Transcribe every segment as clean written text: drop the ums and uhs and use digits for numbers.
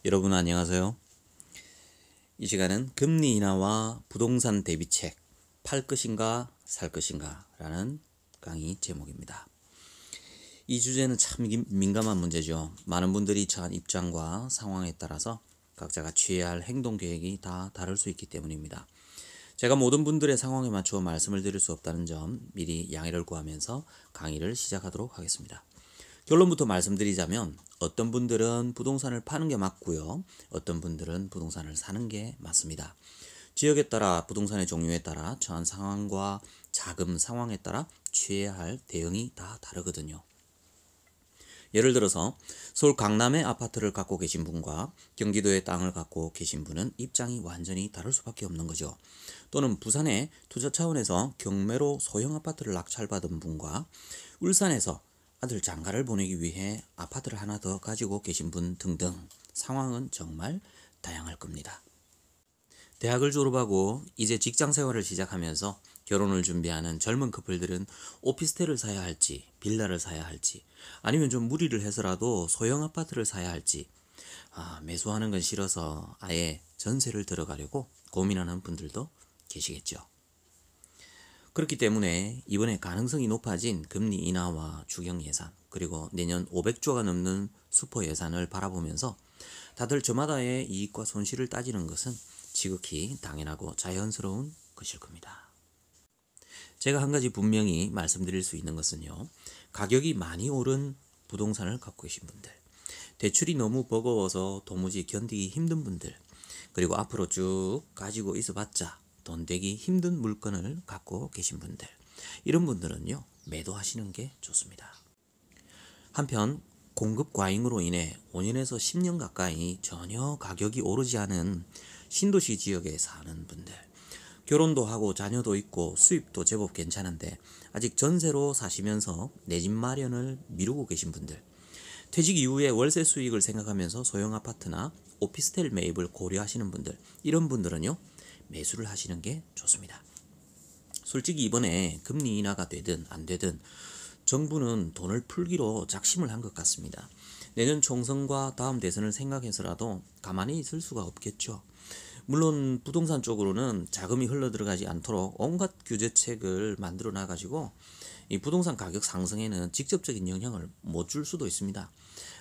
여러분 안녕하세요. 이 시간은 금리 인하와 부동산 대비책 팔 것인가 살 것인가 라는 강의 제목입니다. 이 주제는 참 민감한 문제죠. 많은 분들이 처한 입장과 상황에 따라서 각자가 취해야 할 행동 계획이 다 다를 수 있기 때문입니다. 제가 모든 분들의 상황에 맞추어 말씀을 드릴 수 없다는 점 미리 양해를 구하면서 강의를 시작하도록 하겠습니다. 결론부터 말씀드리자면 어떤 분들은 부동산을 파는 게 맞고요. 어떤 분들은 부동산을 사는 게 맞습니다. 지역에 따라 부동산의 종류에 따라 처한 상황과 자금 상황에 따라 취해야 할 대응이 다 다르거든요. 예를 들어서 서울 강남의 아파트를 갖고 계신 분과 경기도의 땅을 갖고 계신 분은 입장이 완전히 다를 수밖에 없는 거죠. 또는 부산에 투자 차원에서 경매로 소형 아파트를 낙찰받은 분과 울산에서 아들 장가를 보내기 위해 아파트를 하나 더 가지고 계신 분 등등 상황은 정말 다양할 겁니다. 대학을 졸업하고 이제 직장 생활을 시작하면서 결혼을 준비하는 젊은 커플들은 오피스텔을 사야 할지 빌라를 사야 할지 아니면 좀 무리를 해서라도 소형 아파트를 사야 할지 매수하는 건 싫어서 아예 전세를 들어가려고 고민하는 분들도 계시겠죠. 그렇기 때문에 이번에 가능성이 높아진 금리 인하와 추경 예산 그리고 내년 500조가 넘는 슈퍼 예산을 바라보면서 다들 저마다의 이익과 손실을 따지는 것은 지극히 당연하고 자연스러운 것일 겁니다. 제가 한 가지 분명히 말씀드릴 수 있는 것은요. 가격이 많이 오른 부동산을 갖고 계신 분들, 대출이 너무 버거워서 도무지 견디기 힘든 분들, 그리고 앞으로 쭉 가지고 있어봤자 돈 되기 힘든 물건을 갖고 계신 분들, 이런 분들은요 매도하시는 게 좋습니다. 한편 공급 과잉으로 인해 5년에서 10년 가까이 전혀 가격이 오르지 않은 신도시 지역에 사는 분들, 결혼도 하고 자녀도 있고 수입도 제법 괜찮은데 아직 전세로 사시면서 내 집 마련을 미루고 계신 분들, 퇴직 이후에 월세 수익을 생각하면서 소형 아파트나 오피스텔 매입을 고려하시는 분들, 이런 분들은요 매수를 하시는 게 좋습니다. 솔직히 이번에 금리 인하가 되든 안 되든 정부는 돈을 풀기로 작심을 한 것 같습니다. 내년 총선과 다음 대선을 생각해서라도 가만히 있을 수가 없겠죠. 물론 부동산 쪽으로는 자금이 흘러들어가지 않도록 온갖 규제책을 만들어 놔가지고 이 부동산 가격 상승에는 직접적인 영향을 못 줄 수도 있습니다.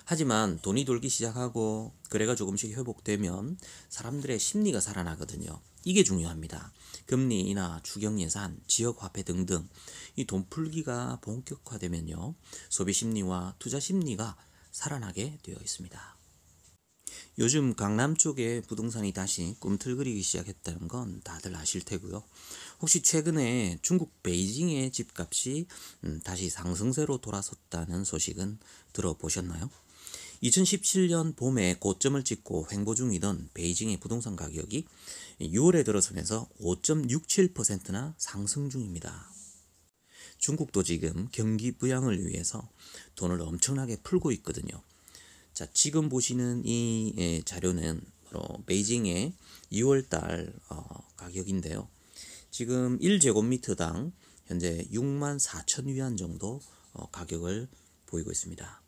하지만 돈이 돌기 시작하고 거래가 조금씩 회복되면 사람들의 심리가 살아나거든요. 이게 중요합니다. 금리 인하, 추경 예산, 지역 화폐 등등 이 돈 풀기가 본격화되면요. 소비 심리와 투자 심리가 살아나게 되어 있습니다. 요즘 강남 쪽에 부동산이 다시 꿈틀거리기 시작했다는 건 다들 아실 테고요. 혹시 최근에 중국 베이징의 집값이 다시 상승세로 돌아섰다는 소식은 들어보셨나요? 2017년 봄에 고점을 찍고 횡보 중이던 베이징의 부동산 가격이 6월에 들어서면서 5.67%나 상승 중입니다. 중국도 지금 경기 부양을 위해서 돈을 엄청나게 풀고 있거든요. 자, 지금 보시는 이 자료는 바로 베이징의 2월달 가격인데요. 지금 1제곱미터당 현재 64,000위안 정도 가격을 보이고 있습니다.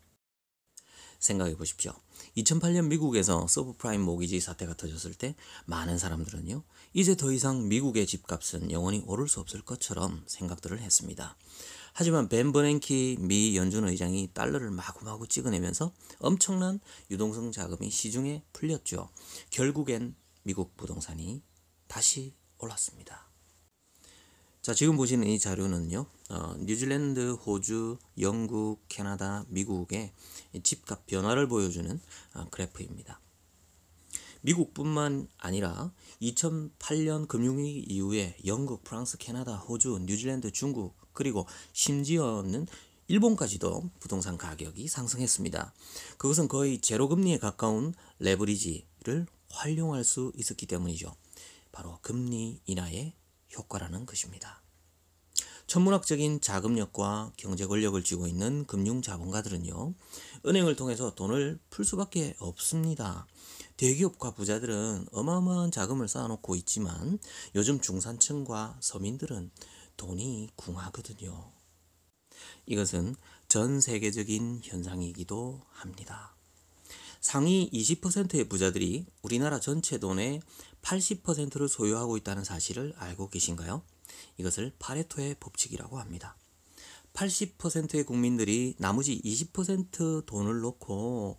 생각해 보십시오. 2008년 미국에서 서브프라임 모기지 사태가 터졌을 때 많은 사람들은요, 이제 더 이상 미국의 집값은 영원히 오를 수 없을 것처럼 생각들을 했습니다. 하지만 벤 버냉키 미 연준 의장이 달러를 마구마구 찍어내면서 엄청난 유동성 자금이 시중에 풀렸죠. 결국엔 미국 부동산이 다시 올랐습니다. 자, 지금 보시는 이 자료는요, 뉴질랜드, 호주, 영국, 캐나다, 미국의 집값 변화를 보여주는 그래프입니다. 미국뿐만 아니라 2008년 금융위기 이후에 영국, 프랑스, 캐나다, 호주, 뉴질랜드, 중국, 그리고 심지어는 일본까지도 부동산 가격이 상승했습니다. 그것은 거의 제로금리에 가까운 레버리지를 활용할 수 있었기 때문이죠. 바로 금리 인하의 효과라는 것입니다. 천문학적인 자금력과 경제 권력을 쥐고 있는 금융자본가들은요, 은행을 통해서 돈을 풀 수밖에 없습니다. 대기업과 부자들은 어마어마한 자금을 쌓아놓고 있지만 요즘 중산층과 서민들은 돈이 궁하거든요. 이것은 전 세계적인 현상이기도 합니다. 상위 20%의 부자들이 우리나라 전체 돈의 80%를 소유하고 있다는 사실을 알고 계신가요? 이것을 파레토의 법칙이라고 합니다. 80%의 국민들이 나머지 20% 돈을 놓고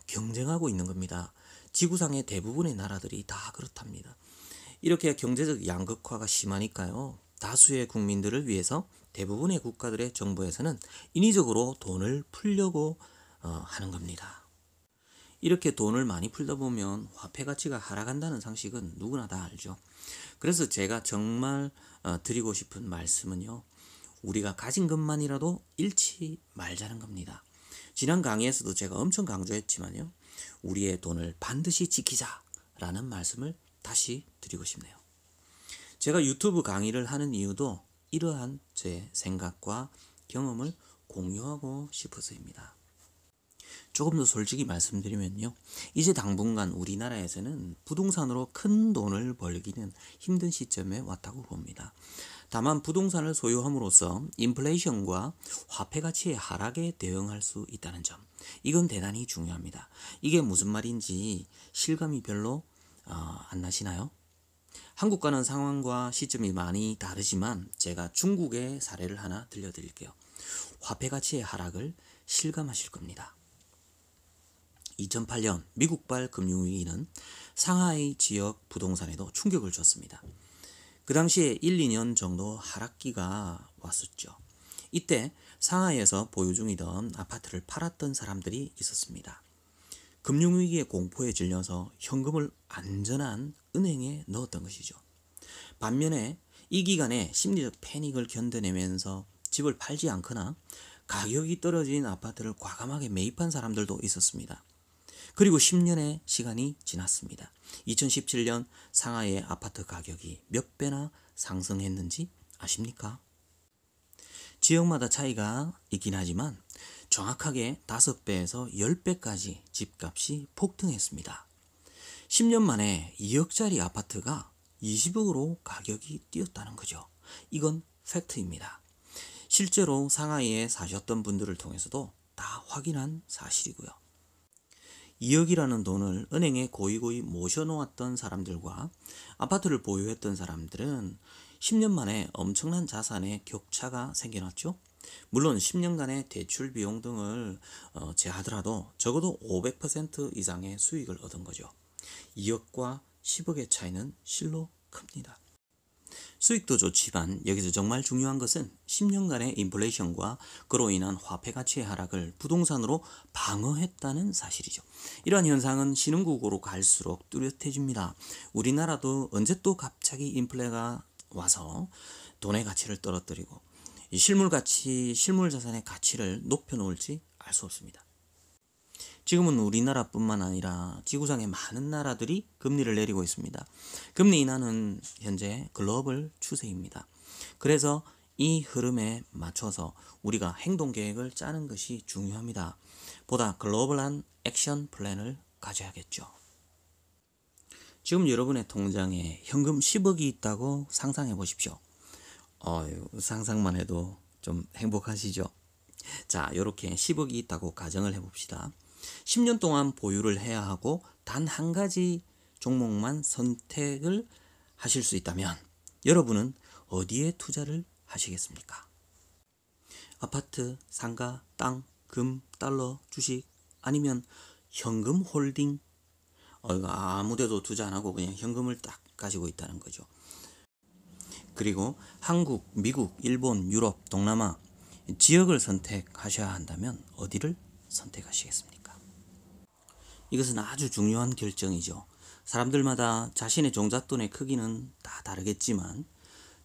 경쟁하고 있는 겁니다. 지구상의 대부분의 나라들이 다 그렇답니다. 이렇게 경제적 양극화가 심하니까요. 다수의 국민들을 위해서 대부분의 국가들의 정부에서는 인위적으로 돈을 풀려고 하는 겁니다. 이렇게 돈을 많이 풀다 보면 화폐 가치가 하락한다는 상식은 누구나 다 알죠. 그래서 제가 정말 드리고 싶은 말씀은요. 우리가 가진 것만이라도 잃지 말자는 겁니다. 지난 강의에서도 제가 엄청 강조했지만요. 우리의 돈을 반드시 지키자라는 말씀을 다시 드리고 싶네요. 제가 유튜브 강의를 하는 이유도 이러한 제 생각과 경험을 공유하고 싶어서입니다. 조금 더 솔직히 말씀드리면요. 이제 당분간 우리나라에서는 부동산으로 큰 돈을 벌기는 힘든 시점에 왔다고 봅니다. 다만 부동산을 소유함으로써 인플레이션과 화폐 가치의 하락에 대응할 수 있다는 점, 이건 대단히 중요합니다. 이게 무슨 말인지 실감이 별로 안 나시나요? 한국과는 상황과 시점이 많이 다르지만 제가 중국의 사례를 하나 들려드릴게요. 화폐 가치의 하락을 실감하실 겁니다. 2008년 미국발 금융위기는 상하이 지역 부동산에도 충격을 줬습니다. 그 당시에 1, 2년 정도 하락기가 왔었죠. 이때 상하이에서 보유 중이던 아파트를 팔았던 사람들이 있었습니다. 금융위기의 공포에 질려서 현금을 안전한 은행에 넣었던 것이죠. 반면에 이 기간에 심리적 패닉을 견뎌내면서 집을 팔지 않거나 가격이 떨어진 아파트를 과감하게 매입한 사람들도 있었습니다. 그리고 10년의 시간이 지났습니다. 2017년 상하이의 아파트 가격이 몇 배나 상승했는지 아십니까? 지역마다 차이가 있긴 하지만 정확하게 5배에서 10배까지 집값이 폭등했습니다. 10년 만에 2억짜리 아파트가 20억으로 가격이 뛰었다는 거죠. 이건 팩트입니다. 실제로 상하이에 사셨던 분들을 통해서도 다 확인한 사실이고요. 2억이라는 돈을 은행에 고이고이 모셔놓았던 사람들과 아파트를 보유했던 사람들은 10년 만에 엄청난 자산의 격차가 생겨났죠. 물론 10년간의 대출 비용 등을 제하더라도 적어도 500% 이상의 수익을 얻은 거죠. 2억과 10억의 차이는 실로 큽니다. 수익도 좋지만 여기서 정말 중요한 것은 10년간의 인플레이션과 그로 인한 화폐 가치의 하락을 부동산으로 방어했다는 사실이죠. 이러한 현상은 신흥국으로 갈수록 뚜렷해집니다. 우리나라도 언제 또 갑자기 인플레가 와서 돈의 가치를 떨어뜨리고 실물 자산의 가치를 높여놓을지 알 수 없습니다. 지금은 우리나라뿐만 아니라 지구상의 많은 나라들이 금리를 내리고 있습니다. 금리 인하는 현재 글로벌 추세입니다. 그래서 이 흐름에 맞춰서 우리가 행동 계획을 짜는 것이 중요합니다. 보다 글로벌한 액션 플랜을 가져야겠죠. 지금 여러분의 통장에 현금 10억이 있다고 상상해 보십시오. 상상만 해도 좀 행복하시죠? 자, 이렇게 10억이 있다고 가정을 해봅시다. 10년 동안 보유를 해야 하고 단 한 가지 종목만 선택을 하실 수 있다면 여러분은 어디에 투자를 하시겠습니까? 아파트, 상가, 땅, 금, 달러, 주식 아니면 현금 홀딩? 아무데도 투자 안 하고 그냥 현금을 딱 가지고 있다는 거죠. 그리고 한국, 미국, 일본, 유럽, 동남아 지역을 선택하셔야 한다면 어디를 선택하시겠습니까? 이것은 아주 중요한 결정이죠. 사람들마다 자신의 종잣돈의 크기는 다 다르겠지만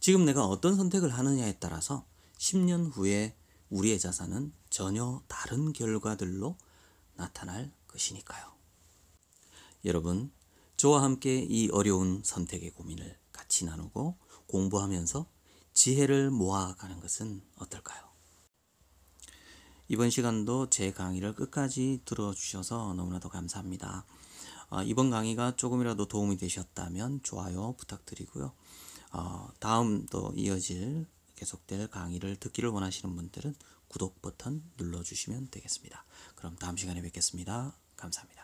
지금 내가 어떤 선택을 하느냐에 따라서 10년 후에 우리의 자산은 전혀 다른 결과들로 나타날 것이니까요. 여러분, 저와 함께 이 어려운 선택의 고민을 같이 나누고 공부하면서 지혜를 모아가는 것은 어떨까요? 이번 시간도 제 강의를 끝까지 들어주셔서 너무나도 감사합니다. 이번 강의가 조금이라도 도움이 되셨다면 좋아요 부탁드리고요. 다음도 이어질 계속될 강의를 듣기를 원하시는 분들은 구독 버튼 눌러주시면 되겠습니다. 그럼 다음 시간에 뵙겠습니다. 감사합니다.